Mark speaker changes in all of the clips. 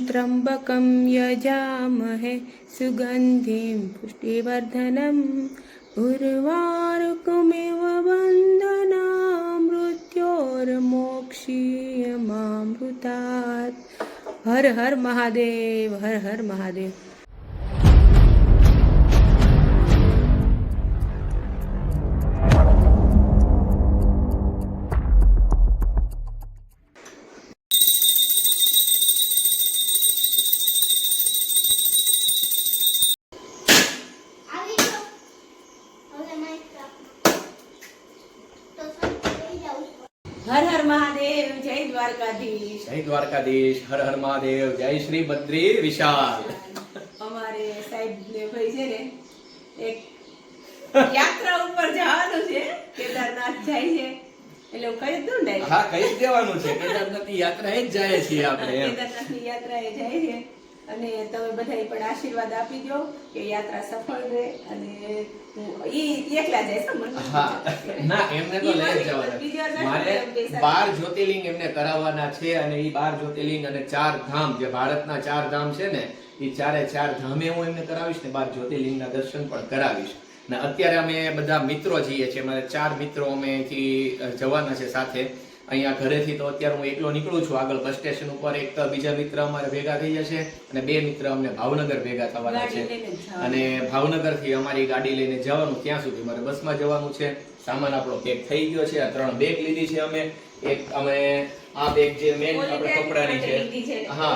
Speaker 1: त्र्यम्बकं यजामहे सुगन्धिं पुष्टिवर्धनम् उर्वारुकमिव बन्धनान् मृत्योर्मोक्षीयमामृतात्। हर हर महादेव, हर हर महादेव। हर हर महादेव, जय द्वारकाधीश।
Speaker 2: जय द्वारकाधीश, हर हर महादेव, जय श्री बद्री विशाल।
Speaker 1: અમારે સાહેબ ને ભાઈ છે ને એક યાત્રા ઉપર જવાનું છે, કેદારનાથ જાય છે એટલે હું કહી દઉં ને।
Speaker 2: હા, કહી જ દેવાનું છે, કેદારનાથની યાત્રા એ જ જાય છે આપણે।
Speaker 1: કેદારનાથની યાત્રા એ જાય છે અને તમે બધાય પણ આશીર્વાદ આપી દો કે યાત્રા સફળ રહે અને ઈ એકલા જાય છે મને।
Speaker 2: હા, ના એમને તો લઈ જ જવાના। મારે 12 જ્યોતિર્લિંગ એમને કરાવવાના છે અને ઈ 12 જ્યોતિર્લિંગ અને 4 ધામ જે ભારતના 4 ધામ છે ને ઈ 4 ધામે હું એમને કરાવીશ ને 12 જ્યોતિર્લિંગના દર્શન પણ કરાવીશ। ને અત્યારે અમે બધા મિત્રો છીએ છે, અમારે 4 મિત્રો અમેથી જવાના છે સાથે। અહીંયા ઘરેથી તો અત્યારે હું એકલો નીકળું છું, આગળ બસ સ્ટેશન ઉપર એક બીજા મિત્ર અમારે ભેગા થઈ જશે અને 2 મિત્ર અમને ભાવનગર ભેગા થવાના છે અને ભાવનગર થી અમારી ગાડી લઈને જવાનું, ત્યાં સુધી મારે બસમાં જવાનું છે। સામાન આપણો પેક થઈ ગયો છે, આ 3 બેગ લીધી છે અમે। એક અમે આ બેગ જે મેન આપણે કપડાની છે, હા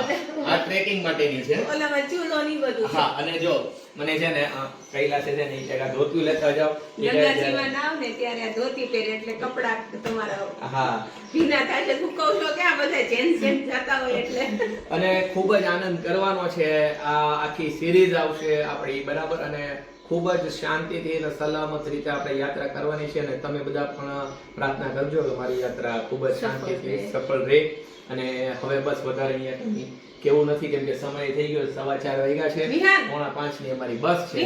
Speaker 2: આ ટ્રેકિંગ માટેની છે,
Speaker 1: ઓલામાં ચૂલો ની બધું છે।
Speaker 2: હા, અને જો મને છે ને આ કૈલાસે છે ને એક ધોતી લેતા જાવ,
Speaker 1: ગંગાજીમાં નાવ ને ત્યારે આ ધોતી પહેરે એટલે કપડા તમારા
Speaker 2: હા
Speaker 1: ભીના થાય છે। સુકવશો ક્યાં બધા જેન્ટ્સ જતા હોય એટલે।
Speaker 2: અને ખૂબ જ આનંદ કરવાનો છે। આ આખી સિરીઝ આવશે આપણી, બરાબર, અને ખૂબ જ શાંતિથી અને સલામત રીતે આપણે યાત્રા કરવાની છે અને તમે બધા પણ પ્રાર્થના કરજો કે મારી યાત્રા ખૂબ જ શાંતિથી સફળ રહે। અને હવે બસ વધારે અહીંયા કેવું નથી કેમ કે સમય થઈ ગયો, 4:15 વાગ્યા છે, 4:45 ની અમારી બસ છે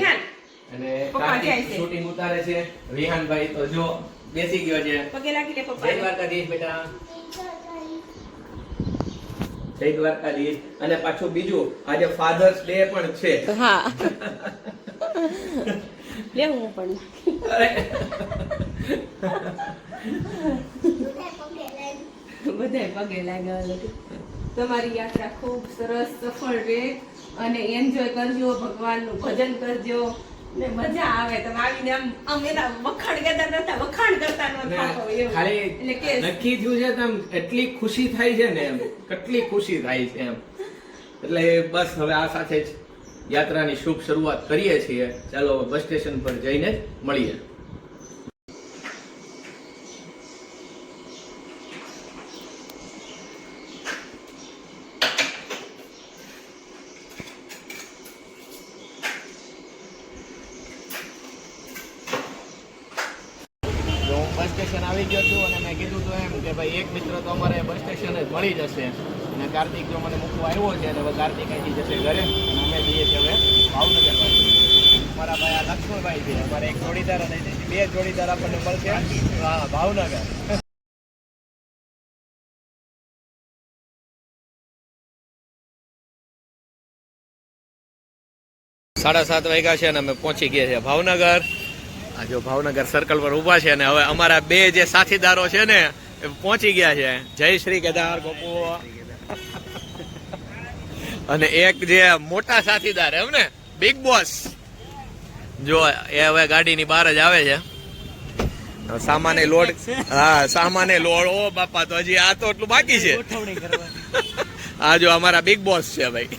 Speaker 2: અને કાર્તિક શૂટિંગ ઉતારે છે। વિહાનભાઈ તો જો બેસી ગયો છે,
Speaker 1: પગે લાગી લે પપ્પા।
Speaker 2: જય દ્વારકાધીશ બેટા, જય દ્વારકાધીશ। અને પાછું બીજું આજે ફાધર્સ ડે પણ છે।
Speaker 1: હા લેવું પણ બધાય પગે લાગ્યા। તમારી યાત્રા ખૂબ સરસ સફળ રહે અને એન્જોય કરજો, ભગવાનનું ભજન કરજો ને મજા આવે। તમે આવીને આમ એના વખાણ કરતા કરતા વખાણ કરતા ન થાઓ એવું।
Speaker 2: ખાલી એટલે કે નક્કી થયું છે તેમ એટલી ખુશી થાય છે ને, એમ કેટલી ખુશી થાય છે એમ। એટલે બસ હવે આ સાથે જ યાત્રાની શુભ શરૂઆત કરીએ છીએ। ચાલો બસ સ્ટેશન પર જઈને મળીએ। બસ સ્ટેશન આવી ગયો છું અને મેં કીધું તો એમ કે ભાઈ એક મિત્ર તો અમારે બસ સ્ટેશન જ મળી જશે અને કાર્તિક જો મને મૂકવા આવ્યો છે અને હવે કાર્તિક અહીંથી જશે ઘરે અને અમે જઈએ છીએ હવે ભાવનગર બાજુ। મારા ભાઈ આ લક્ષ્મણભાઈ છે, અમારે એક જોડીદાર અને 2 જોડીદાર આપણને મળશે હા ભાવનગર। 7:30 વાગ્યા છે અને અમે પહોંચી ગયા છે ભાવનગર। આ જો ભાવનગર સર્કલ પર ઊભા છે અને હવે અમારા 2 જે સાથીદારો છે ને એ પહોંચી ગયા છે। જય શ્રી કેદાર ગોપુ અને એક જે મોટા સાથીદાર એમ ને બિગ બોસ, જો એ હવે ગાડીની બહાર જ આવે છે। સામાને લોડ, હા સામાને લોડ, ઓ બાપા તો હજી આ તો એટલું બાકી છે। આ જો અમારા બિગ બોસ છે ભાઈ।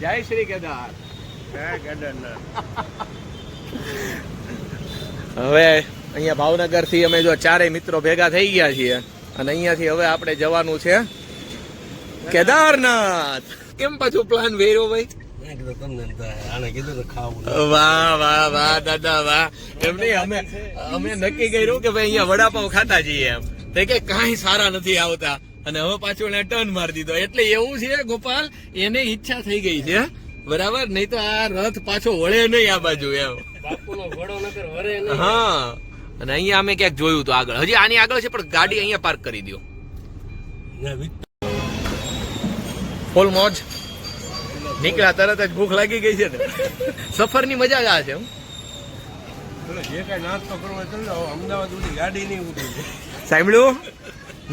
Speaker 2: જય શ્રી કેદાર। હવે અહીંયા ભાવનગર થી અમે જો 4 મિત્રો ભેગા થઈ ગયા છીએ અને અહીંયાથી હવે આપણે જવાનું છે કેદારનાથ। કેમ પાછું પ્લાન વેર્યો ભાઈ? વાહ વાહ વાહ દાદા વાહ। એમ નહીં, અમે નક્કી કર્યું કે ભાઈ અહીંયા વડાપાવ ખાતા જઈએ એમ, તો કે કાંઈ સારા નથી આવતા અને હવે પાછું એને ટર્ન મારી દીધો। એટલે એવું છે ગોપાલ, એને ઈચ્છા થઈ ગઈ છે, બરાબર, નહીં તો આ રથ પાછો વળે નહીં આ બાજુ એમ। હા, અને અહીંયા અમે ક્યાંક જોયું તો આગળ, હજી આની આગળ છે પણ ગાડી અહીંયા પાર્ક કરી દો। ફૂલ મોજ। નીકળ્યા તરત જ ભૂખ લાગી ગઈ છે ને. સફરની મજા જ આ છે.
Speaker 3: જે કઈ નાસ્તો કરવો ચાલો અમદાવાદ સુધી ગાડી નહીં ઉઠી.
Speaker 2: સાંભળ્યું?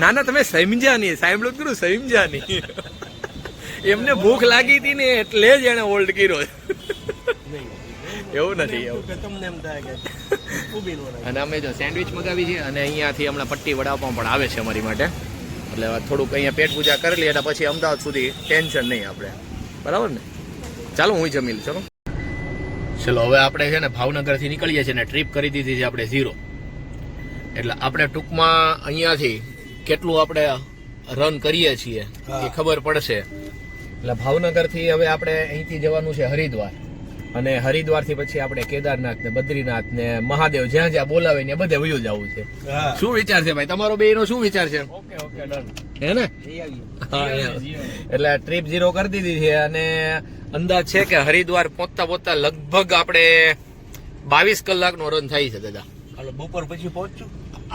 Speaker 2: ના ના તમે સમજ્યા નહીં. સાંભળ્યું કરું સમજ્યા નહીં. એમને ભૂખ લાગી હતી ને એટલે જ એને હોલ્ડ કર્યો. એવું નથી એવું.
Speaker 3: તમને એમ થાય કે ઊભી નો રહે.
Speaker 2: અને અમે જો સેન્ડવિચ મગાવી છે અને અહીંયાથી હમણાં પટ્ટી વડાપાઉં પણ આવે છે અમારી માટે. એટલે થોડુંક અહીંયા પેટ પૂજા કરી લઈએ એટલે પછી અમદાવાદ સુધી ટેન્શન નહીં આપણે. બરાબર ને? ચાલો હું જમી લઉં. ચલો ચલો હવે આપણે છે ને ભાવનગરથી નીકળીએ છીએ ને ટ્રીપ કરી દીધી છે આપણે 0. એટલે આપણે ટૂંકમાં અહીંયાથી કેટલું આપણે રન કરીએ છીએ એ ખબર પડશે. એટલે ભાવનગરથી હવે આપણે અહીંથી જવાનું છે હરિદ્વાર અને હરિદ્વારથી પછી આપણે કેદારનાથ ને બદ્રીનાથ ને મહાદેવ જ્યાં જ્યાં બોલાવે ને બધે વયું જવું છે. શું વિચાર છે ભાઈ તમારો બેયનો? શું વિચાર છે?
Speaker 3: Okay okay done.
Speaker 2: હે ને? હા એટલે ટ્રીપ 0 કરી દીધી છે અને અંદાજ છે કે હરિદ્વાર પહોંચતા પહોંચતા લગભગ આપણે 22 કલાકનો રન થાય છે દાદા.
Speaker 3: હાલો બપોર પછી પહોંચશું.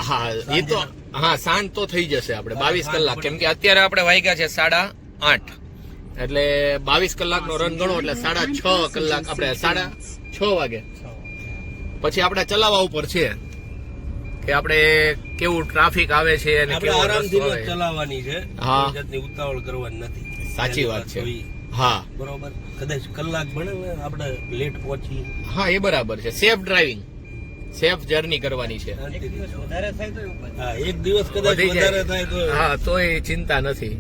Speaker 2: હા એ તો હા સાંજ તો થઈ જશે આપણે 22 કલાક. કેમ કે અત્યારે આપણે વાગ્યા છે 8:30 એટલે 22 કલાકનો રન ગણો એટલે 6.5 કલાક આપણે 6:30 વાગે પછી આપણે ચલાવવા ઉપર છે કે આપણે કેવું ટ્રાફિક આવે છે અને
Speaker 3: આપણે
Speaker 2: કેવો
Speaker 3: આરામથી
Speaker 2: રસ્તો આવે.
Speaker 3: ચલાવવાની છે.
Speaker 2: હા.
Speaker 3: કોઈ જાતની ઉતાવળ કરવાની નથી.
Speaker 2: સાચી વાત છે. હા
Speaker 3: બરોબર. કદાચ કલાક બને ને આપણે લેટ પહોંચી.
Speaker 2: હા એ બરાબર છે. સેફ ડ્રાઇવિંગ સેફ જર્ની કરવાની છે.
Speaker 3: હા એક દિવસ કદાચ
Speaker 2: વધી જાય.
Speaker 3: વધારે થાય તો
Speaker 2: હા તોય ચિંતા નથી.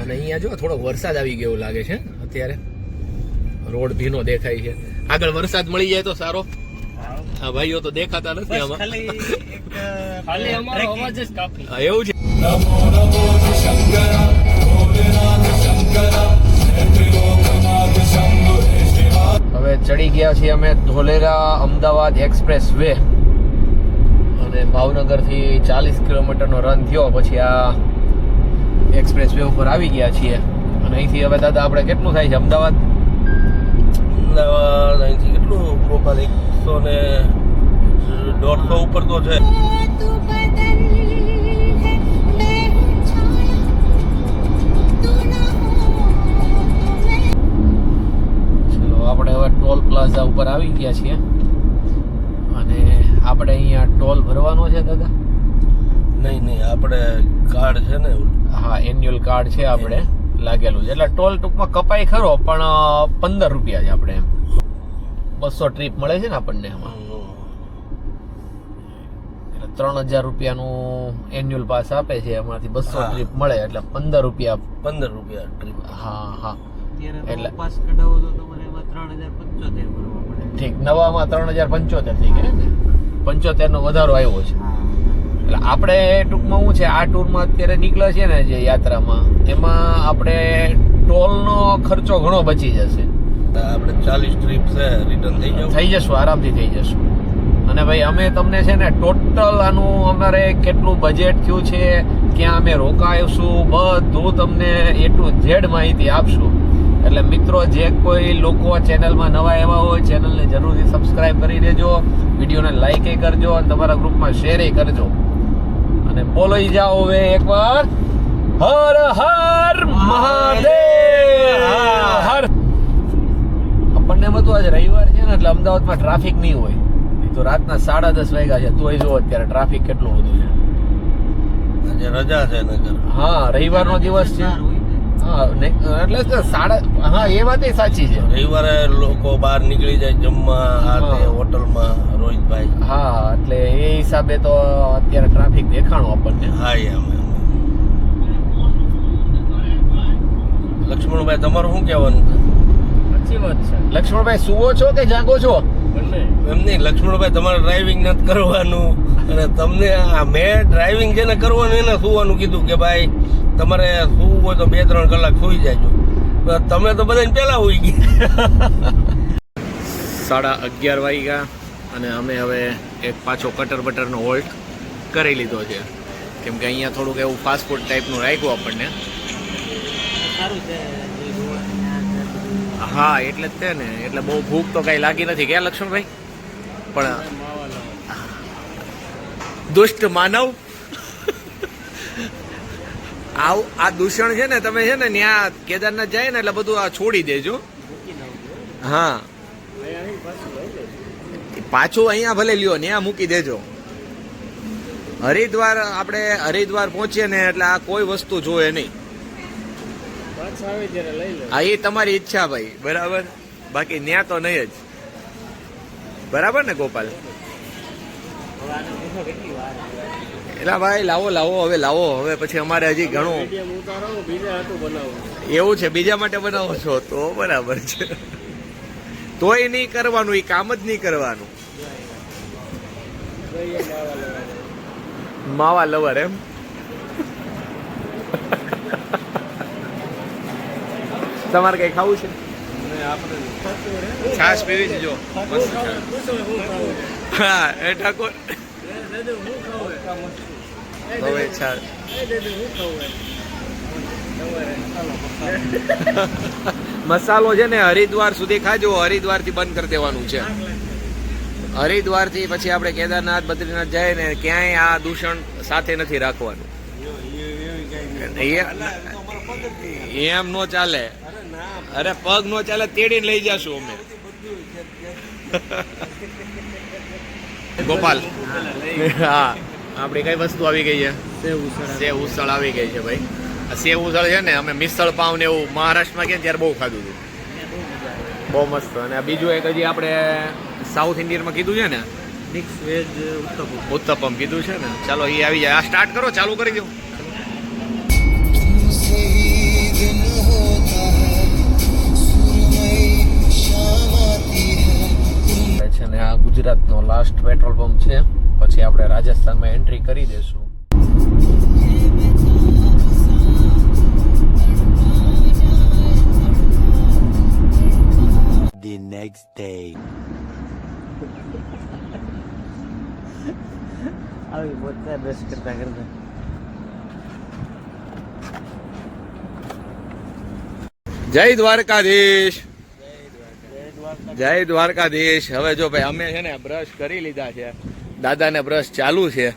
Speaker 2: અને અહીંયા જો થોડો વરસાદ આવી ગયો લાગે છે અત્યારે. રોડ ભીનો દેખાય છે. આગળ વરસાદ મળી જાય તો સારો. હા ભાઈઓ તો દેખાતા નથી આમાં.
Speaker 3: ખાલી અમારો અવાજ જ કાફી.
Speaker 2: હા, એવું છે. હવે ચડી ગયા છીએ અમે ધોલેરા અમદાવાદ એક્સપ્રેસ વે અને ભાવનગર થી 40 કિલોમીટરનો રન થયો પછી આ એક્સપ્રેસ વે ઉપર આવી ગયા છીએ. અને અહીંથી હવે દાદા આપણે કેટલું થાય છે અમદાવાદ?
Speaker 3: અમદાવાદ અહીંથી કેટલું પ્રોપર 100 ને 150 ઉપર તો છે.
Speaker 2: ચલો આપણે હવે ટોલ પ્લાઝા ઉપર આવી ગયા છીએ અને આપણે અહીંયા ટોલ ભરવાનો છે દાદા.
Speaker 3: નહીં આપણે કાર્ડ છે ને.
Speaker 2: હા એન્યુઅલ કાર્ડ છે આપણે લાગેલું છે એટલે ટોલ ટૂંકમાં કપાય ખરો પણ 15 રૂપિયા છે આપણે એમ 200 ટ્રીપ મળે છે ને આપણને એમાં. એટલે 3000 રૂપિયાનું એન્યુઅલ પાસ આપે છે એમાંથી 200 ટ્રીપ મળે એટલે 15 રૂપિયા.
Speaker 3: 15 રૂપિયા ટ્રીપ.
Speaker 2: હા હા
Speaker 4: એટલે પાસ કઢાવો તો તમારે એમાં 3075 ભરવા પડે.
Speaker 2: ઠીક નવામાં 3075 થઈ ગયા ને 75 નો વધારો આવ્યો છે. એટલે આપણે ટૂંકમાં શું છે આ ટૂરમાં અત્યારે નીકળે છે ને જે યાત્રામાં એમાં આપણે ટોલનો ખર્ચો ઘણો બચી જશે.
Speaker 3: આપણે 40 ટ્રીપ છે રિટર્ન થઈ
Speaker 2: જશું આરામથી થઈ જશું. અને ભાઈ અમે તમને છે ને ટોટલ આનું અમારે કેટલું બજેટ થયું છે ક્યાં અમે રોકાઈશું બધું તમને A to Z માહિતી આપશું. એટલે મિત્રો જે કોઈ લોકો ચેનલમાં નવા એવા હોય ચેનલને જરૂરથી સબસ્ક્રાઇબ કરી દેજો, વિડીયોને લાઈક એ કરજો અને તમારા ગ્રુપમાં શેર એ કરજો. અને બોલી જાઓ હવે એકવાર હર હર મહાદેવ. હર આપણને એમ હતું આજે રવિવાર છે ને એટલે અમદાવાદમાં ટ્રાફિક નહીં હોય. તો રાતના 10:30 વાગ્યા છે તોય જો અત્યારે ટ્રાફિક કેટલું બધું છે.
Speaker 3: આજે રજા છે નગર.
Speaker 2: હા રવિવારનો દિવસ છે. હા એટલે હા એ વાત સાચી છે.
Speaker 3: રવિવારે લોકો બહાર નીકળી જાય જમવા આ તે હોટલમાં રોહિતભાઈ.
Speaker 2: હા એટલે એ હિસાબે તો અત્યારે ટ્રાફિક દેખાણું આપણને.
Speaker 3: હા એમ લક્ષ્મણભાઈ તમારું શું કહેવાનું?
Speaker 4: સાચી વાત છે.
Speaker 2: લક્ષ્મણભાઈ સુવો છો કે જાગો છો?
Speaker 3: એમ નહીં લક્ષ્મણભાઈ તમારે ડ્રાઇવિંગ નથી કરવાનું અને તમને મેં ડ્રાઇવિંગ જેને કરવાનું એને સુવાનું કીધું કે ભાઈ તમારે સુવું હોય તો 2-3 કલાક સુઈ જાજો. તમે તો બધાને પહેલા સુઈ ગયા.
Speaker 2: 11:30 વાગ્યા અને અમે હવે એક પાછો કટર બટરનો હોલ્ટ કરી લીધો છે કેમ કે અહીંયા થોડુંક એવું ફાસ્ટ ફૂડ ટાઈપનું રાખ્યું આપણને.
Speaker 4: સારું છે.
Speaker 2: હા એટલે જ તે ને એટલે બહુ ભૂખ તો કઈ લાગી નથી ક્યાં લક્ષ્મણભાઈ? પણ દુષ્ટ માનવ આ દૂષણ છે ને તમે છે ને ત્યાં કેદારનાથ જાય ને એટલે બધું આ છોડી દેજો. હા પાછું અહીંયા ભલે લ્યો ત્યાં મૂકી દેજો. હરિદ્વાર આપણે હરિદ્વાર પહોંચીએ ને એટલે આ કોઈ વસ્તુ જોવે નહીં. હા એ તમારી ઈચ્છા ભાઈ, બરાબર. બાકી ન્યા તો નહીં જ, બરાબર ને ગોપાલ? એટલે ભાઈ લાવો હવે લાવો. હવે પછી અમારે હજી ઘણું એવું છે, બીજા માટે બનાવો છો તો બરાબર છે. તોય નહીં કરવાનું, એ કામ જ નહીં કરવાનું. માવા લવર એમ? તમારે કઈ ખાવું છે? છાશ પીવી છે જો. હા એ ઠાકોર હવે છાશ મસાલો છે ને હરિદ્વાર સુધી ખાજો. હરિદ્વાર થી બંધ કરી દેવાનું છે. હરિદ્વાર થી પછી આપણે કેદારનાથ બદ્રીનાથ જાય ને ક્યાંય આ દૂષણ સાથે નથી રાખવાનું. એમ નો ચાલે. અરે પગ નો ચાલે, તેડીને લઈ જાશું અમે. ગોપાલ હા આપડી કઈ વસ્તુ આવી ગઈ છે? સેવ ઉસળ આવી ગઈ છે ભાઈ. આ સેવ ઉસળ છે ને અમે મિસળ પાવ ને એવું મહારાષ્ટ્રમાં ગયા ત્યારે બહુ ખાધું હતું, બહુ મસ્ત. અને બીજું એક હજી આપણે સાઉથ ઇન્ડિયનમાં કીધું છે ને
Speaker 4: મિક્સ વેજ
Speaker 2: ઉત્તપમ કીધું છે ને. ચાલો એ આવી જાય. આ સ્ટાર્ટ કરો, ચાલુ કરી દો. છે ને આ ગુજરાતનો લાસ્ટ પેટ્રોલ પંપ છે, પછી આપણે રાજસ્થાનમાં એન્ટ્રી કરી દેશું.
Speaker 5: The next day.
Speaker 4: આવી પોતા બ્રશ કરતા કરતા
Speaker 2: જય દ્વારકાધીશ, જય દ્વારકાધીશ. હવે જો ભાઈ અમે છે ને બ્રશ કરી લીધા છે, દાદાને બ્રશ ચાલુ છે,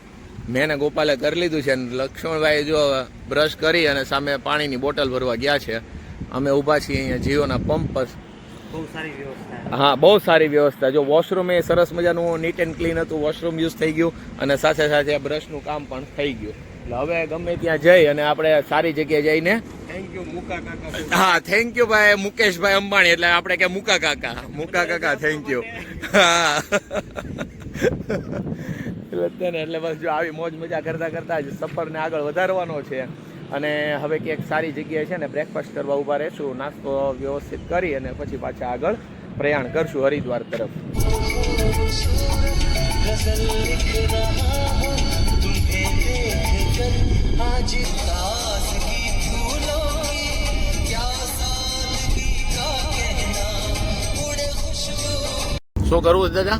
Speaker 2: મેં ને ગોપાલે કરી લીધું છે. લક્ષ્મણભાઈ જો બ્રશ કરી અને સામે પાણીની બોટલ ભરવા ગયા છે. અમે ઊભા છીએ અહીંયા જીઓના પંપ પર.
Speaker 4: બહુ સારી વ્યવસ્થા.
Speaker 2: હા બહુ સારી વ્યવસ્થા. જો વોશરૂમ એ સરસ મજાનું નીટ એન્ડ ક્લીન હતું, વોશરૂમ યુઝ થઈ ગયું અને સાથે સાથે બ્રશનું કામ પણ થઈ ગયું. એટલે હવે ગમે ત્યાં જઈ અને આપણે સારી જગ્યાએ જઈને
Speaker 3: થેન્ક યુ મુકા કાકા.
Speaker 2: હા થેન્ક યુ ભાઈ મુકેશભાઈ અંબાણી, એટલે આપણે કે મુકા કાકા થેન્ક યુ. હા એટલે બસ જો આવી મોજ મજા કરતા કરતા જ સફરને આગળ વધારવાનો છે. અને હવે ક્યાંક સારી જગ્યાએ છે ને બ્રેકફાસ્ટ કરવા ઊભા રહેશું, નાસ્તો વ્યવસ્થિત કરી અને પછી પાછા આગળ પ્રયાણ કરશું હરિદ્વાર તરફ. શું કરવું દાદા?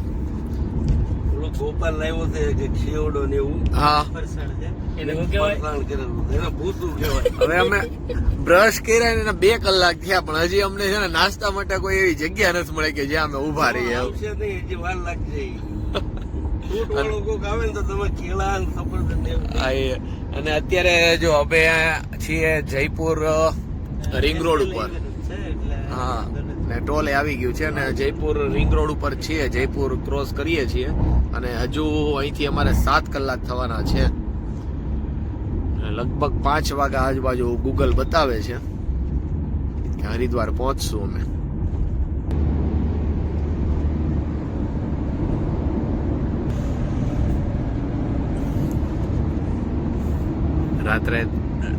Speaker 3: ગોપાલ લાવ્યો છે કે ખેવડો ને એવું.
Speaker 2: હા
Speaker 4: ફરસાણ છે.
Speaker 3: એને શું કહેવાય? એને ભૂતું કહેવાય.
Speaker 2: હવે અમે બ્રશ કર્યા ને 2 કલાક થયા પણ હજી અમને છે ને નાસ્તા માટે કોઈ એવી જગ્યા નથી મળી કે જ્યાં અમે ઊભા રહીએ.
Speaker 3: આવશે નહીં, હજી વાર લાગશે. ફ્રૂટ વાળો કોક આવે ને તો તમે કેળા ને સફરજન ને એવું.
Speaker 2: હા, એ. અને અત્યારે જો અમે છીએ જયપુર રિંગ રોડ ઉપર. હા ને ટોલે આવી ગયું છે ને જયપુર રિંગ રોડ ઉપર છીએ. જયપુર ક્રોસ કરીએ છીએ અને હજુ અહીંથી અમારે 7 કલાક થવાના છે. લગભગ 5 વાગ્યા આજુબાજુ ગૂગલ બતાવે છે કે હરિદ્વાર પહોંચશું અમે. રાત્રે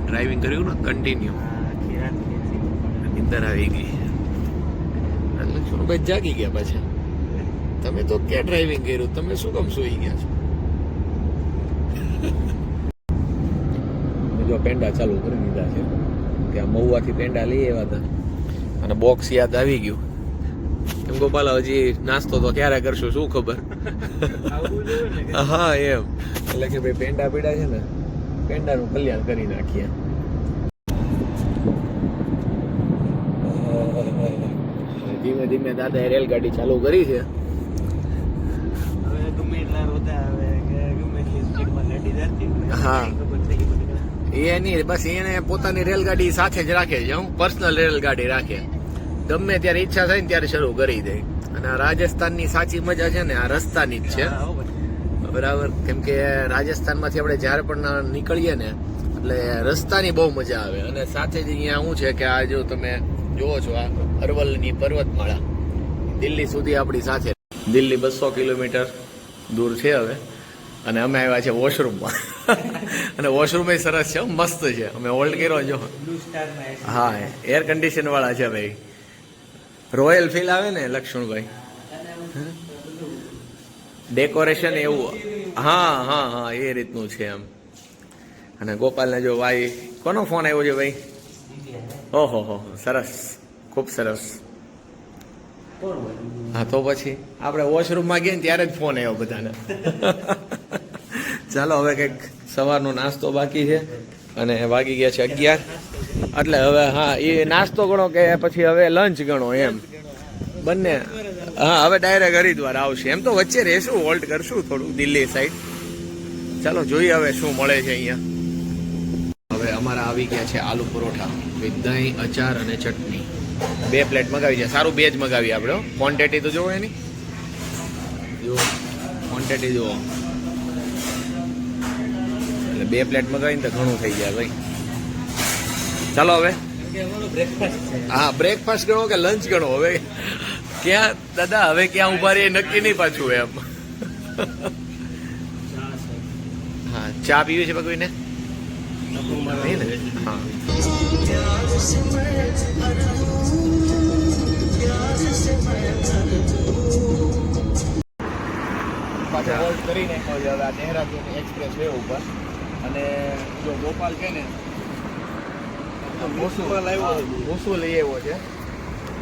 Speaker 2: ડ્રાઇવિંગ કર્યું ને કન્ટિન્યુ,
Speaker 4: આખી રાત ખેંચી.
Speaker 2: નીંદર આવી ગઈ. લક્ષ્મણભાઈ જાગી ગયા પાછા. તમે તો ક્યાં ડ્રાઇવિંગ કર્યું, તમે શું કામ સૂઈ ગયા છો? જો પેંડા ચાલુ કરી દીધા છે કે આ મહુવાથી પેંડા લઈ આવ્યા હતા અને બોક્સ યાદ આવી ગયું. એમ ગોપાલ હજી નાસ્તો તો ક્યારે કરશું શું ખબર. હા એમ એટલે કે ભાઈ પેંડા પીડા છે ને, પેંડાનું કલ્યાણ કરી નાખીએ. ધીમે ધીમે દાદાએ રેલગાડી ચાલુ કરી છે.
Speaker 4: હવે ગમે એટલા રોતા આવે કે ગમે એટલી સ્પીડમાં ગાડી જતી હોય,
Speaker 2: હા.
Speaker 4: ખબર થઈ ગઈ બધી.
Speaker 2: એની બસ એને પોતાની રેલગાડી સાથે જ રાખે છે, હું પર્સનલ રેલગાડી રાખે, ગમે ત્યારે ઈચ્છા થાય ને ત્યારે શરૂ કરી દે. અને આ રાજસ્થાનની સાચી મજા છે ને આ રસ્તાની જ છે, બરાબર. કેમ કે રાજસ્થાનમાંથી આપણે જ્યારે પણ નીકળીએ ને એટલે રસ્તાની બહુ મજા આવે. અને સાથે જ અહીંયા શું છે કે આ જો તમે જુઓ છો આ અરવલ્લીની પર્વતમાળા દિલ્હી સુધી આપણી સાથે. દિલ્હી 200 કિલોમીટર દૂર છે હવે. અને અમે આવ્યા છે વોશરૂમમાં અને વોશરૂમ એ સરસ છે, મસ્ત છે. અમે હોલ્ડ કર્યો જો, હા એર કન્ડિશન વાળા છે ભાઈ, રોયલ ફીલ આવે ને લક્ષ્મણભાઈ. ડેકોરેશન એવું, હા હા હા એ રીતનું છે એમ. અને ગોપાલને જો ભાઈ કોનો ફોન આવ્યો છે ભાઈ? ઓહો હો સરસ, ખૂબ સરસ. હા તો પછી આપણે વોશરૂમમાં ગયા ને ત્યારે જ ફોન આવ્યો બધાને. ચાલો હવે કંઈક સવારનો નાસ્તો બાકી છે અને વાગી ગયા છે 11. એટલે હવે હા એ નાસ્તો ગણો કે પછી હવે લંચ ગણો એમ બંને. હા હવે ડાયરેક્ટ હરિદ્વાર આવશે. એમ તો વચ્ચે રહેશું, હોલ્ટ કરશું થોડું દિલ્હી સાઈડ. ચાલો જોઈએ હવે શું મળે છે અહીંયા. હવે અમારા આવી ગયા છે આલુ પરોઠા વિથ દહીં, અચાર અને ચટણી. 2 પ્લેટ મગાવી છે. સારું 2 જ મગાવી આપણે. ક્વોન્ટિટી તો જોવો એની, જુઓ ક્વોન્ટિટી જુઓ. એટલે 2 પ્લેટ મગાવીને તો ઘણું થઈ જાય ભાઈ. ચાલો હવે હા બ્રેકફાસ્ટ ગણો કે લંચ ગણો હવે. ક્યાં દાદા હવે ક્યાં ઉભા રહીએ નક્કી નહીં પાછું એમ. હા ચા પીવી છે કોઈને? હા પાછો હોલ્ડ કરી નાખ્યો છે હવે આ દેહરાદૂન એક્સપ્રેસ વે ઉપર. અને જો ગોપાલ કે ને ભૂસું લઈ આવ્યો છે.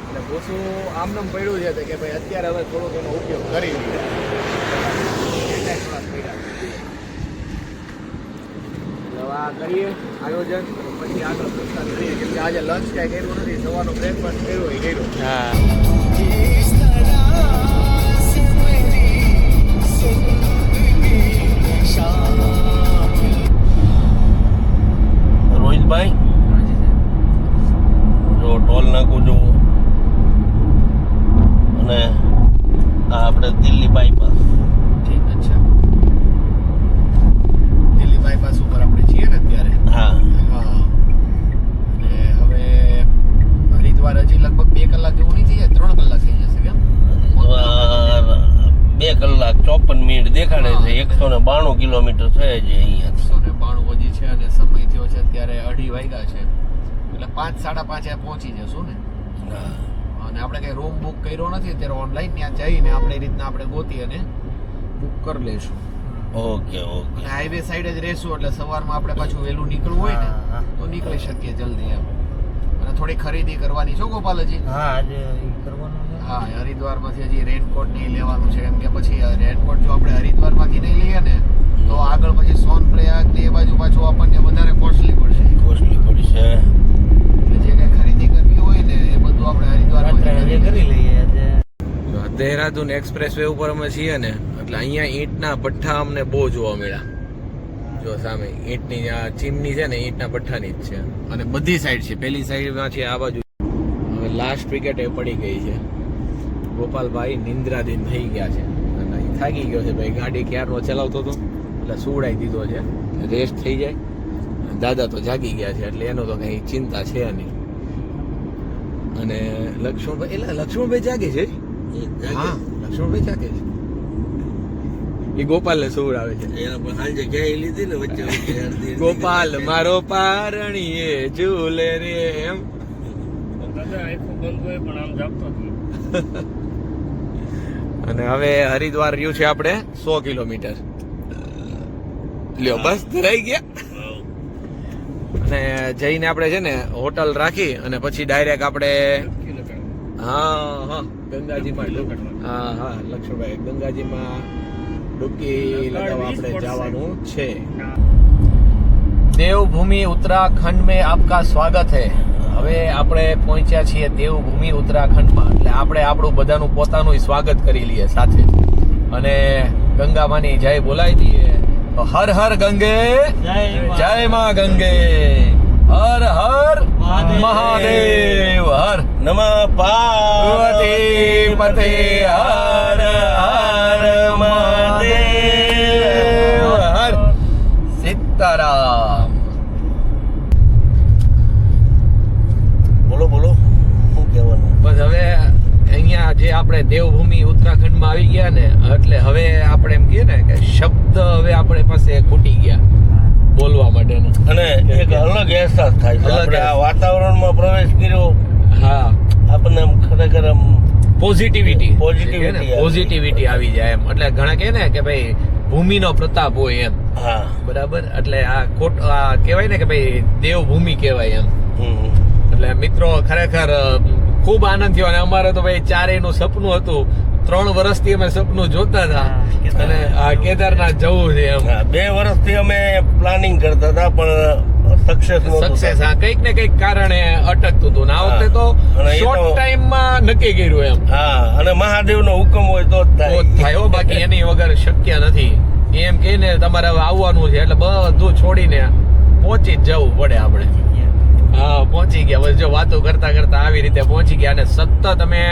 Speaker 2: અને ભૂસું આમનામ પડ્યું છે કે ભાઈ અત્યારે હવે થોડોક એનો ઉપયોગ કરી લઈએ. આ કરીએ આયોજન પછી આગળ પ્રસ્થાન કરીએ. કેમ કે આજે લંચ કાંઈ કર્યું નથી, સવારનો બ્રેકફાસ્ટ કર્યો એ કર્યો.
Speaker 3: રોહિતભાઈ જો ટોલ નાકું જોવું અને આ આપણે દિલ્હી બાયપાસ.
Speaker 2: ઠીક અચ્છા દિલ્હી બાયપાસ ઉપર આપણે છીએ ને અત્યારે.
Speaker 3: હા
Speaker 2: હા અને હવે હરિદ્વાર હજી લગભગ 2 કલાક જેવું નહીં થઈ જાય, 3 કલાક થઈ જશે કેમ?
Speaker 3: 2 કલાક 54 મિનિટ દેખાડે છે. 192 કિલોમીટર છે જે અહીંયા
Speaker 2: 192 હજી છે અને સમય થયો છે અત્યારે 2:30 વાગ્યા છે. એટલે 5 સાડા 5 પહોંચી જશું ને. અને આપણે કઈ રૂમ બુક કર્યો નથી અત્યારે, ઓનલાઈન ત્યાં જઈને આપણે રીતના આપણે ગોતી અને બુક કરી લઈશું.
Speaker 3: Okay okay.
Speaker 2: અને હાઈવે સાઈડ જ રહેશું એટલે સવારમાં આપણે પાછું વહેલું નીકળવું હોય ને તો નીકળી શકીએ જલ્દી એમ. અને થોડી ખરીદી કરવાની છો ગોપાલ હજી?
Speaker 4: હા આજે કરવાનું છે.
Speaker 2: હા હરિદ્વારમાંથી હજી રેનકોટ નહીં લેવાનું છે. કેમ કે પછી રેનકોટ જો આપણે હરિદ્વારમાંથી નહીં લઈએ ને તો આગળ પછી સોનપ્રયાગ ને એ બાજુ પાછું આપણને વધારે કોસ્ટલી પડશે.
Speaker 3: પડશે.
Speaker 2: જે કઈ ખરીદી કરવી હોય ને એ બધું આપણે હરિદ્વારમાંથી
Speaker 4: કરી લઈએ આજે.
Speaker 2: દેહરાદૂન એક્સપ્રેસ વે ઉપર અમે છીએ ને એટલે અહીંયા ઈંટના ભઠ્ઠા અમને બહુ જોવા મળ્યા. જો સામે ઈંટની આ ચીમની છે ને ઈંટના ભઠ્ઠાની જ છે. અને બધી સાઈડ છે, પેલી સાઈડમાં છે આ બાજુ. હવે લાસ્ટ વિકેટ એ પડી ગઈ છે. ગોપાલભાઈ નિંદ્રાધીન થઈ ગયા છે અને થાકી ગયો છે ભાઈ. ગાડી ક્યારનો ચલાવતો હતો એટલે સુવડાવી દીધો છે, રેસ્ટ થઈ જાય. દાદા તો જાગી ગયા છે એટલે એનો તો કઈ ચિંતા છે નહીં. અને લક્ષ્મણભાઈ એટલે લક્ષ્મણભાઈ જાગે છે. હા લક્ષ્મણભાઈ જાગે છે. એ ગોપાલને સુવડાવે છે.
Speaker 3: સાંજે ક્યાંય લીધી ને વચ્ચે
Speaker 2: ગોપાલ મારો પારણીએ ઝૂલે રે એમ. અને હવે હરિદ્વાર રહ્યું છે આપણે 100 કિલોમીટર. લ્યો બસ ધરાઈ ગયા. અને જઈને આપણે છે ને હોટલ રાખી અને પછી ડાયરેક્ટ આપણે હા હા ગંગાજીમાં હા હા લક્ષ્મણભાઈ ગંગાજીમાં ડૂબકી લગાવવા આપણે જવાનું છે. દેવભૂમિ ઉત્તરાખંડ में आपका સ્વાગત है. હવે આપણે પહોંચ્યા છીએ દેવભૂમિ ઉત્તરાખંડમાં એટલે આપણે આપણું બધાનું પોતાનું સ્વાગત કરી લઈએ સાથે અને ગંગામાની જય બોલાવી દઈએ
Speaker 3: હર હર ગંગે
Speaker 4: જય
Speaker 3: જય માં ગંગે હર હર મહાદેવ હર નમઃ પાર્વતી પતે હર હર મહાદેવ હર સીતારામ. બોલો બોલો શું કહેવાનું? બસ હવે અહીંયા જે આપણે દેવભૂમિ ઉત્તરાખંડમાં આવી ગયા ને એટલે હવે આપણે એમ કહીએ ને કે શબ્દ હવે આપણે પાસે ખૂટી ગયા બોલવા માટેનો, અને એક અલગ અહેસાસ થાય છે. આપણે આ વાતાવરણમાં પ્રવેશ કર્યો, હા, આપણને આમ ખરેખર આમ પોઝિટિવિટી આવી જાય એમ. એટલે ઘણા કહે ને કે ભાઈ ભૂમિનો પ્રતાપ હોય એમ, હા બરાબર. એટલે આ કહેવાય ને કે ભાઈ દેવભૂમિ કહેવાય એમ. એટલે મિત્રો ખરેખર ખૂબ આનંદ થયો. અને અમારે તો ભાઈ ચારેયનું સપનું હતું, 3 વર્ષથી અમે સપનું જોતા હતા અને આ કેદારનાથ જવું છે એમ. 2 વર્ષથી અમે પ્લાનિંગ કરતા હતા પણ સક્સેસ હા કંઈક ને કંઈક કારણે અટકતું હતું. આ વખતે તો શોર્ટ ટાઈમમાં નક્કી કર્યું એમ. હા, અને મહાદેવનો હુકમ હોય તો જ થાય હો, બાકી એની વગર શક્ય નથી. એમ કહીને તમારે હવે આવવાનું છે એટલે બધું છોડીને પહોંચી જ જવું પડે આપણે. હા, પહોંચી ગયા. બસ જો વાતો કરતા કરતા આવી રીતે પહોંચી ગયા. અને સતત અમે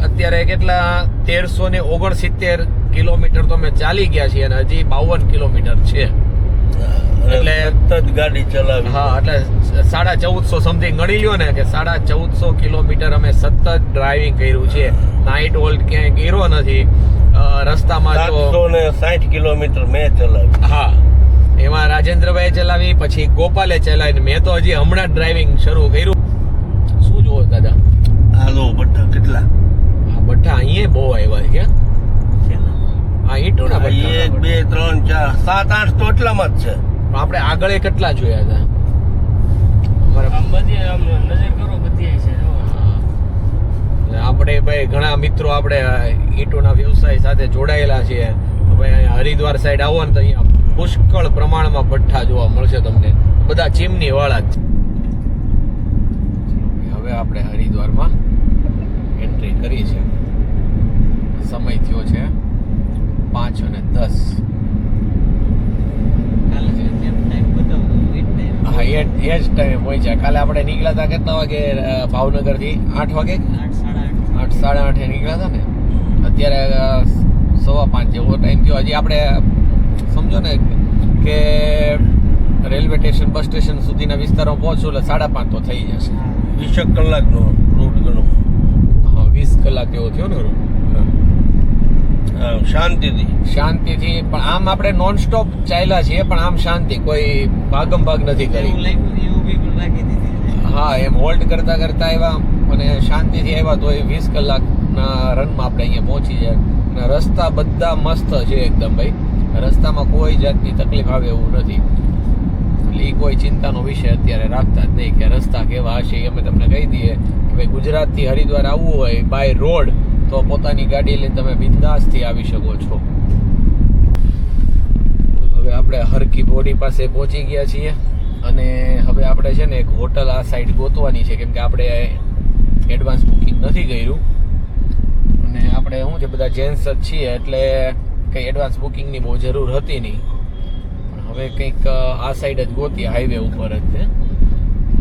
Speaker 3: અત્યારે કેટલા 1369 કિલોમીટર તો અમે ચાલી ગયા છીએ અને હજી 52 કિલોમીટર છે. એટલે સતત ગાડી ચલાવી. હા, એટલે 1450 સમથિંગ ગણી લ્યો ને કે 1450 કિલોમીટર અમે સતત ડ્રાઇવિંગ કર્યું છે. નાઇટ હોલ્ટ ક્યાંય કર્યો નથી. રસ્તામાં તો 760 કિલોમીટર મેં ચલાવી. હા, એમાં રાજેન્દ્રભાઈ ચલાવી, પછી ગોપાલે ચલાવી, મેં તો હજી હમણાં જ ડ્રાઇવિંગ શરૂ કર્યું. શું જોવો દાદા? હાલો ભઠ્ઠા કેટલા? આ ભઠ્ઠા અહીંયા બહુ આવ્યા છે. આ ઈંટોના ભઠ્ઠા 1 2 3 4 7 8 તો એટલામાં જ છે. આપણે આગળ કેટલા જોયા હતા? આપણે ભાઈ ઘણા મિત્રો આપણે ઈંટોના વ્યવસાય સાથે જોડાયેલા છીએ. ભાઈ હરિદ્વાર સાઈડ આવો ને તો અહીંયા પુષ્કળ પ્રમાણમાં ભઠ્ઠા જોવા મળશે તમને. બધા ચીમની વાળા જ. હવે આપણે હરિદ્વારમાં એન્ટ્રી કરી છે. સમય થયો છે 5:10. હા, એ જ ટાઈમે પહોંચ્યા. કાલે આપણે નીકળ્યા હતા કેટલા વાગે? ભાવનગર થી 8 વાગે, 8 સાડા 8 નીકળ્યા હતા ને. અત્યારે 5:15 જેવો ટાઈમ થયો. હજી આપણે સમજો ને કે રેલવે સ્ટેશન બસ સ્ટેશન સુધીના વિસ્તારમાં પહોંચવું એટલે 5:30 તો થઈ જશે. 20 કલાકનો રૂટ ગણો. હા, 20 કલાક એવો થયો ને રૂટ. શાંતિથી પણ આમ આપણે નોન સ્ટોપ ચાલ્યા છીએ પણ આમ શાંતિ, કોઈ ભાગમ ભાગ નથી કરી. હા, એમ હોલ્ડ કરતા કરતા આવ્યા અને શાંતિથી આવ્યા તો 20 કલાકના રનમાં આપણે અહીંયા પહોંચી જાય. અને રસ્તા બધા મસ્ત છે એકદમ ભાઈ. રસ્તામાં કોઈ જાતની તકલીફ આવે એવું નથી. એટલે એ કોઈ ચિંતાનો વિષય અત્યારે રાખતા જ નહીં કે રસ્તા કેવા હશે. અમે તમને કહી દઈએ કે ભાઈ ગુજરાતથી હરિદ્વાર આવવું હોય બાય રોડ તો પોતાની ગાડી લઈને તમે બિંદાસથી આવી શકો છો. હવે આપણે હરકી બોડી પાસે પહોંચી ગયા છીએ અને હવે આપણે છે ને એક હોટલ આ સાઈડ ગોતવાની છે, કેમ કે આપણે એડવાન્સ બુકિંગ નથી કર્યું. અને આપણે શું છે બધા જેન્ટ્સ જ છીએ એટલે કંઈ એડવાન્સ બુકિંગની બહુ જરૂર હતી નહીં. પણ હવે કંઈક આ સાઈડ જ ગોતી, હાઈવે ઉપર જ છે.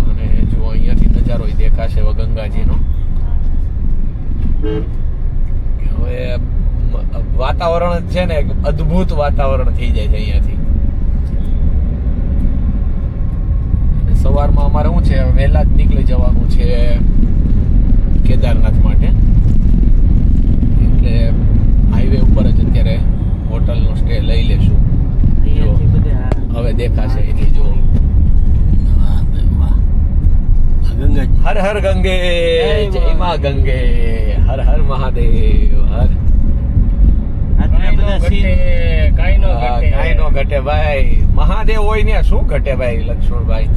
Speaker 3: અને જો અહીંયાથી નજારો દેખાશે ગંગાજીનો. હવે વાતાવરણ જ છે ને અદ્ભુત વાતાવરણ થઈ જાય છે અહીંયાથી. સવારમાં અમારે શું છે વહેલા જ નીકળી જવાનું છે કેદારનાથ માટે. એટલે હાઈવે ઉપર જ અત્યારે હોટલનો સ્ટે લઈ લેશું. હવે દેખાશે એટલે જો હર હર ગંગે જય માં ગંગે હર હર મહાદેવ હર. કાંઈ નો ઘટે ભાઈ. મહાદેવ હોય ને શું ઘટે ભાઈ લક્ષ્મણભાઈ.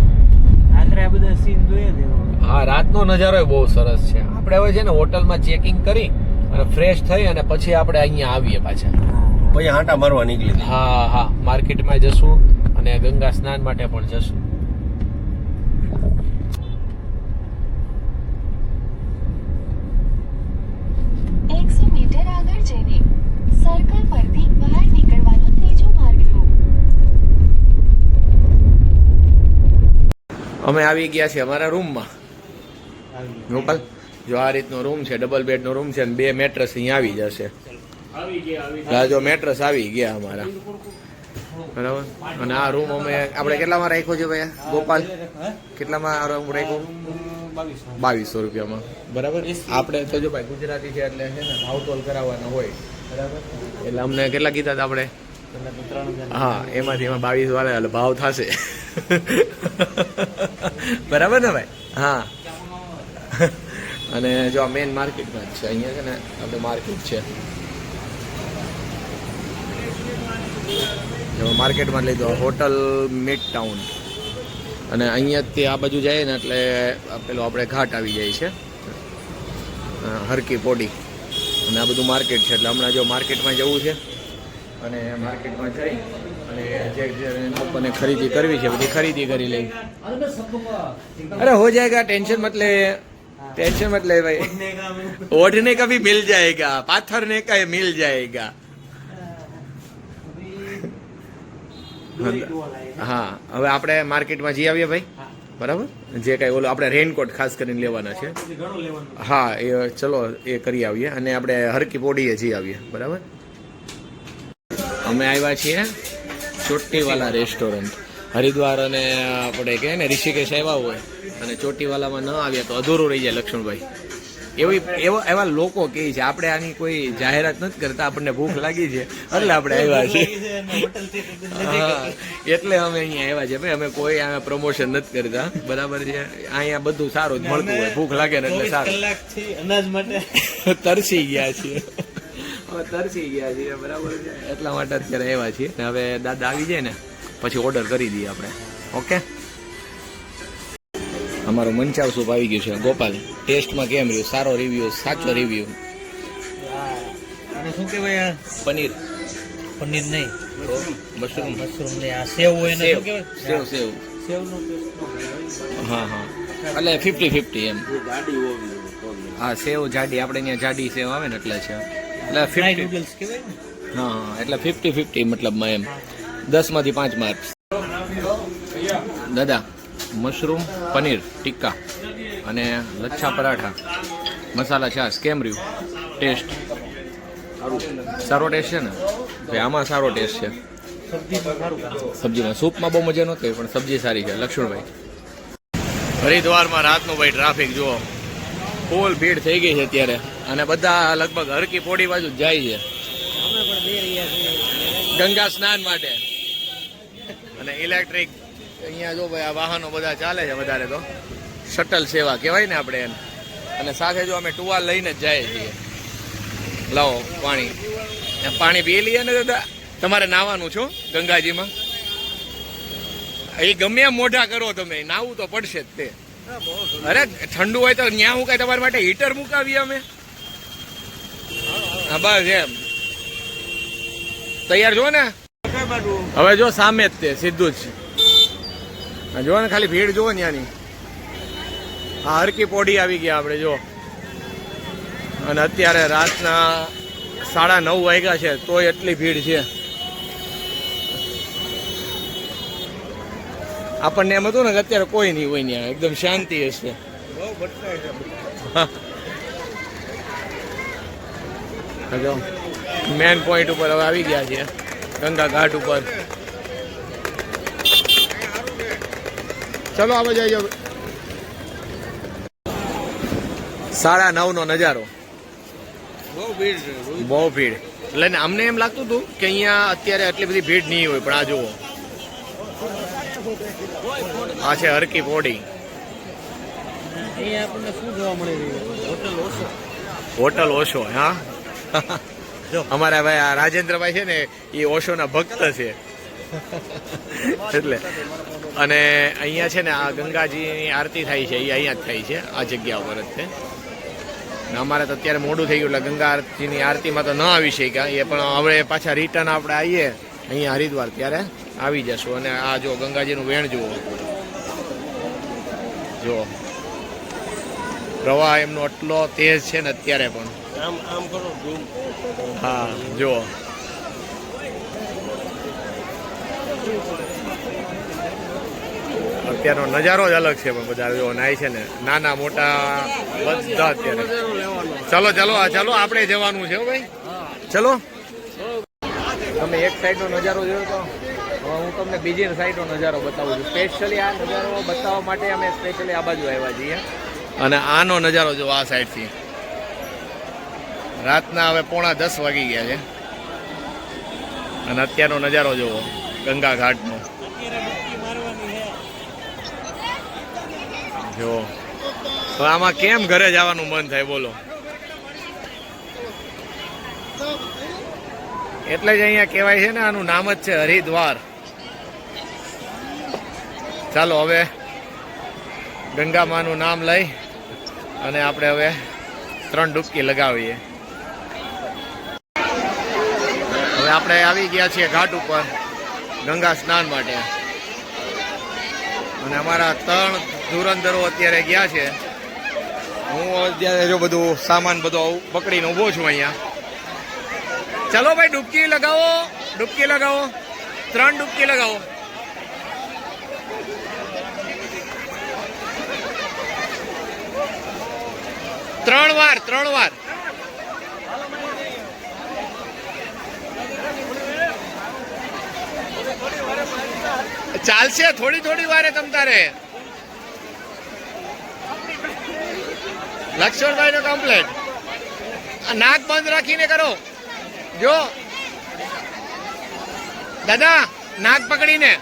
Speaker 3: હા, રાતનો નજારો બહુ સરસ છે. આપણે હવે છે ને હોટલમાં ચેકિંગ કરી અને ફ્રેશ થઈ અને પછી આપણે અહીંયા આવીએ પાછા. પછી આંટા મારવા નીકળી. હા, માર્કેટમાં જશું અને ગંગા સ્નાન માટે પણ જશું.
Speaker 5: 100 મીટર આગળ જઈને સર્કલ પરથી બહાર નીકળવાનો ત્રીજો માર્ગ લો.
Speaker 2: અમે આવી ગયા છીએ અમારા રૂમમાં. ગોપાલ, જો આ રીતનો રૂમ છે, ડબલ બેડનો રૂમ છે અને 2 મેટ્રેસ અહીંયા આવી જશે. જો મેટ્રેસ આવી ગયા અમારા, બરાબર. અને આ રૂમ અમે આપણે કેટલામાં રાખ્યો છે ભાઈ ગોપાલ? કેટલામાં આ રૂમ રાખ્યો? 2200 રૂપિયામાં, બરાબર. આપણે તો જો ભાઈ ગુજરાતી છે એટલે છે ને ભાવતોલ કરાવવાનો હોય, બરાબર. એટલે અમને કેટલા કીધા હતા આપણે? હા, એમાં 22 વાળા એટલે ભાવ થશે. બરાબર ને ભાઈ? હા. અને જો આ મેન માર્કેટમાં જ છે, અહીંયા છે ને આપણે માર્કેટ છે, માર્કેટમાં લીધો હોટલ મિડ ટાઉન. અને અહીંયાથી આ બાજુ જાય ને એટલે પેલો આપણે ઘાટ આવી જાય છે, હરકી પોડી. અને આ બધું માર્કેટ છે એટલે હમણાં જો માર્કેટમાં જવું છે અને માર્કેટમાં જઈ અને જે લોકોને ખરીદી કરવી છે બધી ખરીદી કરી લઈ. અરે હો જાયગા, ટેન્શન મત લે, टेंशन मत ले भाई, ओढ़ने का भी मिल जाएगा, पाथरने का मिल जाएगा. હા, હવે આપણે માર્કેટમાં જઈ આવીએ ભાઈ, બરાબર. જે કઈ ઓલો આપણે રેનકોટ ખાસ કરીને લેવાના છે. હા, એ ચલો એ કરી આવીએ અને આપણે હરકી પોડીએ જઈ આવીએ, બરાબર. અમે આવ્યા છીએ ચોટીવાલા રેસ્ટોરન્ટ. હરિદ્વાર અને આપણે કહે ને ઋષિકેશ આવ્યા હોય અને ચોટીવાલામાં ન આવ્યા તો અધૂરું રહી જાય લક્ષ્મણભાઈ. એવા લોકો કહે છે. આપણે આની કોઈ જાહેરાત નથી કરતા, આપણને ભૂખ લાગી છે એટલે આપણે આવ્યા છીએ. એટલે અમે અહીંયા આવ્યા છે ભાઈ, અમે કોઈ અહીંયા પ્રમોશન નથી કરતા, બરાબર છે. અહીંયા બધું સારું જ મળતું હોય, ભૂખ લાગે ને એટલે સારું.
Speaker 4: અનાજ માટે
Speaker 2: તરસી ગયા છીએ, તરસી ગયા છીએ, બરાબર છે. એટલા માટે અત્યારે આવ્યા છીએ. હવે દાદા આવી જાય ને પછી ઓર્ડર કરી દઈએ આપણે. ઓકે, અમારું મંચાવ સૂપ આવી ગયું છે. ગોપાલ, ટેસ્ટમાં કેમ રહ્યું? સારો રિવ્યુ, સાચો રિવ્યુ.
Speaker 4: અને શું કહેવાય?
Speaker 2: પનીર
Speaker 4: પનીર નહીં,
Speaker 2: મશરૂમ
Speaker 4: નહીં, આ સેવ હોય ને, શું કહેવાય?
Speaker 2: સેવ.
Speaker 4: સેવનો
Speaker 2: હા, એટલે 50-50 એમ. હા, સેવ જાડી, આપણે ત્યાં જાડી સેવ આવે ને એટલે છે, એટલે 50
Speaker 4: નૂડલ્સ કહેવાય ને.
Speaker 2: હા, એટલે 50-50 મતલબમાં એમ. 10 માંથી 5 માર્ક્સ. દાદા, મશરૂમ પનીર ટિક્કા અને લચ્છા પરાઠા મસાલા છાશ કેમ રહ્યું? ટેસ્ટ સારો ટેસ્ટ છે ને ભાઈ? આમાં સારો ટેસ્ટ છે. સબ્જીમાં, સૂપમાં બહુ મજા નહોતી પણ સબ્જી સારી છે. લક્ષ્મણભાઈ, હરિદ્વારમાં રાતનું ભાઈ ટ્રાફિક જુઓ, ફૂલ ભીડ થઈ ગઈ છે અત્યારે અને બધા લગભગ હરકી પોડી બાજુ જ જાય છે ગંગા સ્નાન માટે. અને ઇલેક્ટ્રિક અહીંયા જો ભાઈ આ વાહનો બધા ચાલે છે વધારે તો શટલ સેવા કહેવાય ને આપણે એને. અને સાથે જો અમે ટુવાલ લઈને જ જઈએ છીએ. લાવો પાણી, પાણી પી લઈએ ને દાદા. તમારે નાવાનું છો ગંગાજીમાં? એ ગમે એમ મોઢા કરો તમે, નાવું તો પડશે જ તે. અરે ઠંડુ હોય તો ન્યા હું કઈ તમારા માટે હીટર મુકાવીએ અમે? હા, બસ એમ. તૈયાર જો ને? હવે જો સામે જ તે સીધું જ જો ને, ખાલી ભીડ જુઓ ને ત્યાંની. હા, હરકી પોડી આવી ગયા આપણે જો. અને અત્યારે રાતના 9:30 વાગ્યા છે તોય એટલી ભીડ છે. આપણને એમ હતું ને કે અત્યારે કોઈ નહીં હોય ત્યાં, એકદમ શાંતિ હશે. જો મેન પોઈન્ટ ઉપર હવે આવી ગયા છે, ગંગા ઘાટ ઉપર. ચલો આપણે જઈએ. 9:30 નો નજારો, બહુ ભીડ. એટલે અમને એમ લાગતું હતું કે અહીંયા અત્યારે આટલી બધી ભીડ નહીં હોય, પણ આ જુઓ, આ છે હરકી પોડી.
Speaker 4: અહીંયા આપણને શું જોવા મળી રહ્યું?
Speaker 2: હોટલ ઓશો. હા, અમારા ભાઈ આ રાજેન્દ્રભાઈ છે ને એ ઓશોના ભક્ત છે એટલે. અને અહીંયા છે ને આ ગંગાજીની આરતી થાય છે, એ અહીંયા જ થાય છે, આ જગ્યા ઉપર જ છે. અમારે તો અત્યારે મોડું થઈ ગયું એટલે ગંગા આરતીની આરતીમાં તો ન આવી શક્યા એ, પણ હવે પાછા રિટર્ન આપણે આવીએ અહીંયા હરિદ્વાર ત્યારે આવી જશું. અને આ જો ગંગાજીનું વેણ જુઓ, જો પ્રવાહ એમનો એટલો તેજ છે ને અત્યારે પણ.
Speaker 3: આમ કરો.
Speaker 2: હા, જુઓ. અત્યારનો નજારો જ અલગ છે, પણ બધા જો નાય છે ને નાના મોટા બધા અત્યારે. ચલો ચલો ચાલો આપણે જવાનું છે હો ભાઈ, ચલો. તમે એક સાઈડનો નજારો જોયો તો, હવે હું તમને બીજી સાઈડનો નજારો બતાવું છું. સ્પેશિયલી આ નજારો બતાવવા માટે અમે સ્પેશિયલી આ બાજુ આવ્યા છીએ. અને આનો નજારો જો આ સાઈડથી, રાતના હવે 9:45 વાગી ગયા છે અને અત્યારનો નજારો જોવો ગંગા ઘાટનો. જો હવે આમાં કેમ ઘરે જવાનું મન થાય બોલો. એટલે જ અહીંયા કહેવાય છે ને, આનું નામ જ છે હરિદ્વાર. ચાલો હવે ગંગા માનું નામ લઈ અને આપણે હવે 3 ડૂબકી લગાવીએ. હવે આપણે આવી ગયા છીએ ઘાટ ઉપર ગંગા સ્નાન માટે અને અમારા 3 ધુરંધરો અત્યારે ગયા છે. હું અત્યારે જો બધું સામાન બધો પકડીને ઊભો છું અહીંયા. ચલો ભાઈ ડૂબકી લગાવો, ડૂબકી લગાવો, 3 ડૂબકી લગાવો. ત્રણ વાર ચાલશે, થોડી વારે તમ તારે. લક્ષ્મણભાઈ નો કમ્પ્લેટ. નાક બંધ રાખીને કરો. જો દાદા નાક પકડીને.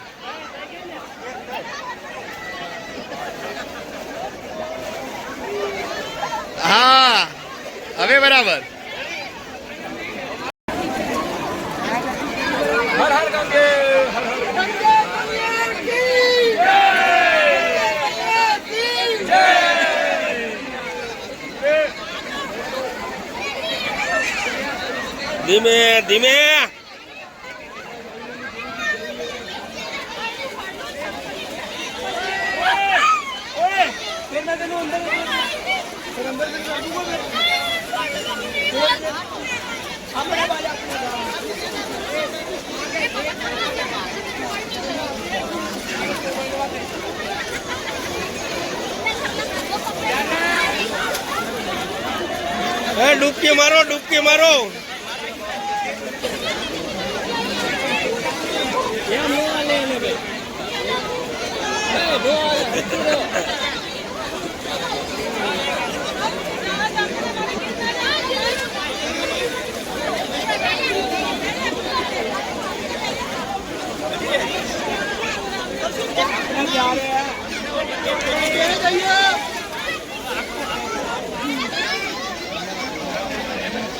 Speaker 2: હા હવે બરાબર. હર હર ગંગે, હર હર ગંગે.
Speaker 3: ધીમે ધીમે. ડૂબકી મારો, ડૂબકી મારો.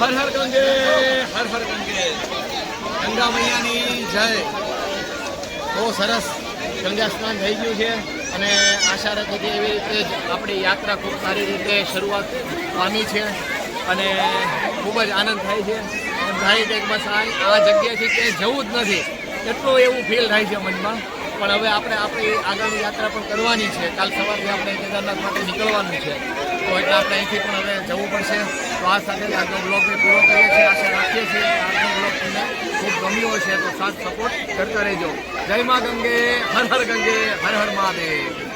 Speaker 2: હર હર ગંગે, હર હર ગંગે. ગંગા મૈયાની જય. બહુ સરસ ગંગા સ્નાન થઈ ગયું છે અને આશા રાખું કે એવી રીતે જ આપણી યાત્રા ખૂબ સારી રીતે શરૂઆત પામી છે અને ખૂબ જ આનંદ થાય છે. એમ થાય કે બસ આ જગ્યાએથી ક્યાંય જવું જ નથી એટલું એવું ફીલ થાય છે મનમાં. પણ હવે આપણે આપણી આગળની યાત્રા પણ કરવાની છે. કાલ સવારથી આપણે કેદારનાથ માટે નીકળવાનું છે, તો એટલે આપણે અહીંથી પણ હવે જવું પડશે. તો આ સાથે આજનો બ્લોગને પૂરો કરીએ છીએ. આશા રાખીએ છીએ કે આજનો બ્લોગ તમને ખૂબ ગમ્યો છે, તો સાથ સપોર્ટ કરતા રહેજો. જય મા ગંગે, હર હર ગંગે, હર હર મહાદેવ.